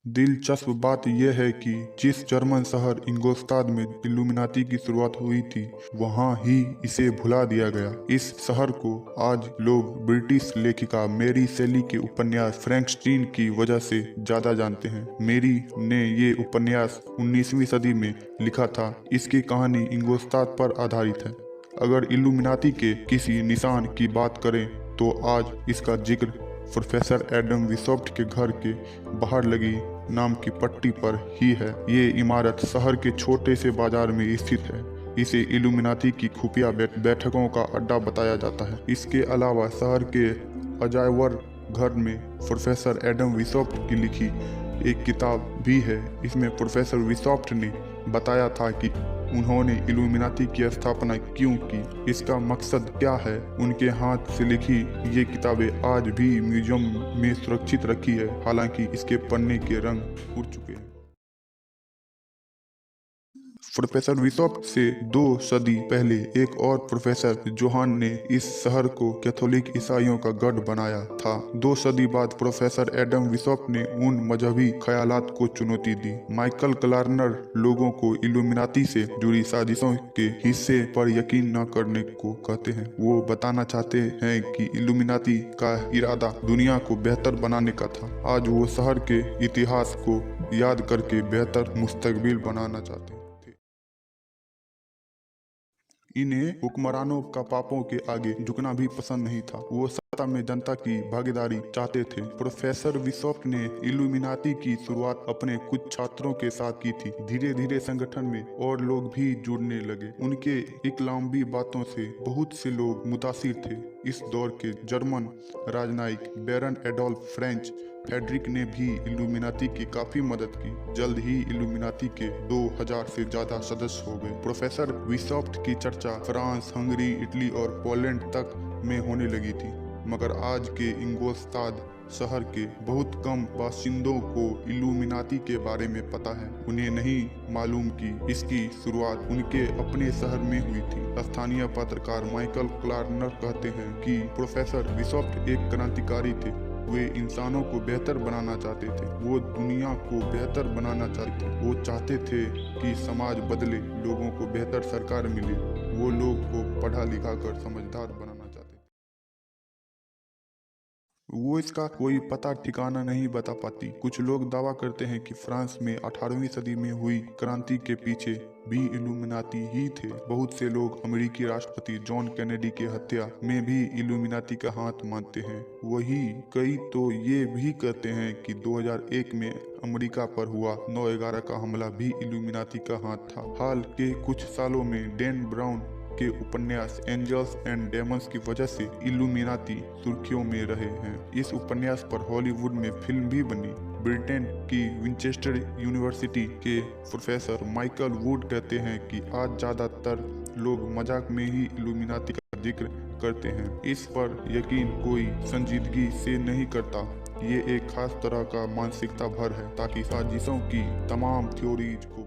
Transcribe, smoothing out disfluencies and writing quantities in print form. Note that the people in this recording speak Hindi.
दिलचस्प बात यह है कि जिस जर्मन शहर इंगोस्ताद में इल्यूमिनाती की शुरुआत हुई थी, वहां ही इसे भुला दिया गया। इस शहर को आज लोग ब्रिटिश लेखिका मेरी शेली के उपन्यास फ्रैंकस्टीन की वजह से ज्यादा जानते हैं। मेरी ने ये उपन्यास 19वीं सदी में लिखा था। इसकी कहानी इंगोस्ताद पर आधारित है। अगर इल्यूमिनाती के किसी निशान की बात करें तो आज इसका जिक्र प्रोफेसर एडम विसॉप्ट के घर के बाहर लगी नाम की पट्टी पर ही है। ये इमारत शहर के छोटे से बाजार में स्थित है। इसे इल्यूमिनाती की खुफिया बैठकों का अड्डा बताया जाता है। इसके अलावा शहर के अजायवर घर में प्रोफेसर एडम विसॉप्ट की लिखी एक किताब भी है। इसमें प्रोफेसर विसॉप्ट ने बताया था कि उन्होंने इल्यूमिनाती की स्थापना क्यों की, इसका मकसद क्या है। उनके हाथ से लिखी ये किताबें आज भी म्यूजियम में सुरक्षित रखी है, हालांकि इसके पन्ने के रंग उड़ चुके हैं। प्रोफेसर विसॉप्ट से 2 सदी पहले एक और प्रोफेसर जोहान ने इस शहर को कैथोलिक ईसाइयों का गढ़ बनाया था। 2 सदी बाद प्रोफेसर एडम विसॉप्ट ने उन मजहबी ख्यालात को चुनौती दी। माइकल क्लार्नर लोगों को इल्यूमिनाती से जुड़ी साजिशों के हिस्से पर यकीन न करने को कहते हैं। वो बताना चाहते हैं कि इल्यूमिनाती का इरादा दुनिया को बेहतर बनाने का था। आज वो शहर के इतिहास को याद करके बेहतर मुस्तकबिल बनाना चाहते हैं। इन्हें हुक्मरानों का पापों के आगे झुकना भी पसंद नहीं था। वो सत्ता में जनता की भागीदारी चाहते थे। प्रोफेसर विसॉप्ट ने इल्यूमिनाती की शुरुआत अपने कुछ छात्रों के साथ की थी। धीरे धीरे संगठन में और लोग भी जुड़ने लगे। उनके इकलाम्बी बातों से बहुत से लोग मुतासिर थे। इस दौर के जर्मन राजनयिक बैरन एडोल्फ फ्रेंच फेडरिक ने भी इल्यूमिनाती की काफी मदद की। जल्द ही इल्यूमिनाती के 2000 से ज्यादा सदस्य हो गए। प्रोफेसर विसॉप्ट की चर्चा फ्रांस, हंगरी, इटली और पोलैंड तक में होने लगी थी, मगर आज के इंगोस्ताद शहर के बहुत कम बाशिंदों को इल्यूमिनाती के बारे में पता है। उन्हें नहीं मालूम कि इसकी शुरुआत उनके अपने शहर में हुई थी। स्थानीय पत्रकार माइकल क्लार्नर कहते हैं कि प्रोफेसर विसॉप्ट एक क्रांतिकारी थे। वे इंसानों को बेहतर बनाना चाहते थे। वो दुनिया को बेहतर बनाना चाहते थे। वो चाहते थे कि समाज बदले, लोगों को बेहतर सरकार मिले। वो लोग को पढ़ा लिखा कर समझदार बनाना चाहते थे। वो इसका कोई पता ठिकाना नहीं बता पाती। कुछ लोग दावा करते हैं कि फ्रांस में 18वीं सदी में हुई क्रांति के पीछे भी इल्यूमिनाती ही थे। बहुत से लोग अमेरिकी राष्ट्रपति जॉन कैनेडी की हत्या में भी इल्यूमिनाती का हाथ मानते हैं। वही कई तो ये भी कहते हैं कि 2001 में अमेरिका पर हुआ 9/11 का हमला भी इल्यूमिनाती का हाथ था। हाल के कुछ सालों में डैन ब्राउन के उपन्यास एंजल्स एंड डेमन्स की वजह से इल्यूमिनाती सुर्खियों में रहे हैं। इस उपन्यास पर हॉलीवुड में फिल्म भी बनी। ब्रिटेन की विंचेस्टर यूनिवर्सिटी के प्रोफेसर माइकल वुड कहते हैं कि आज ज्यादातर लोग मजाक में ही इल्यूमिनाती का जिक्र करते हैं। इस पर यकीन कोई संजीदगी से नहीं करता। ये एक खास तरह का मानसिकता भर है ताकि साजिशों की तमाम थ्योरीज को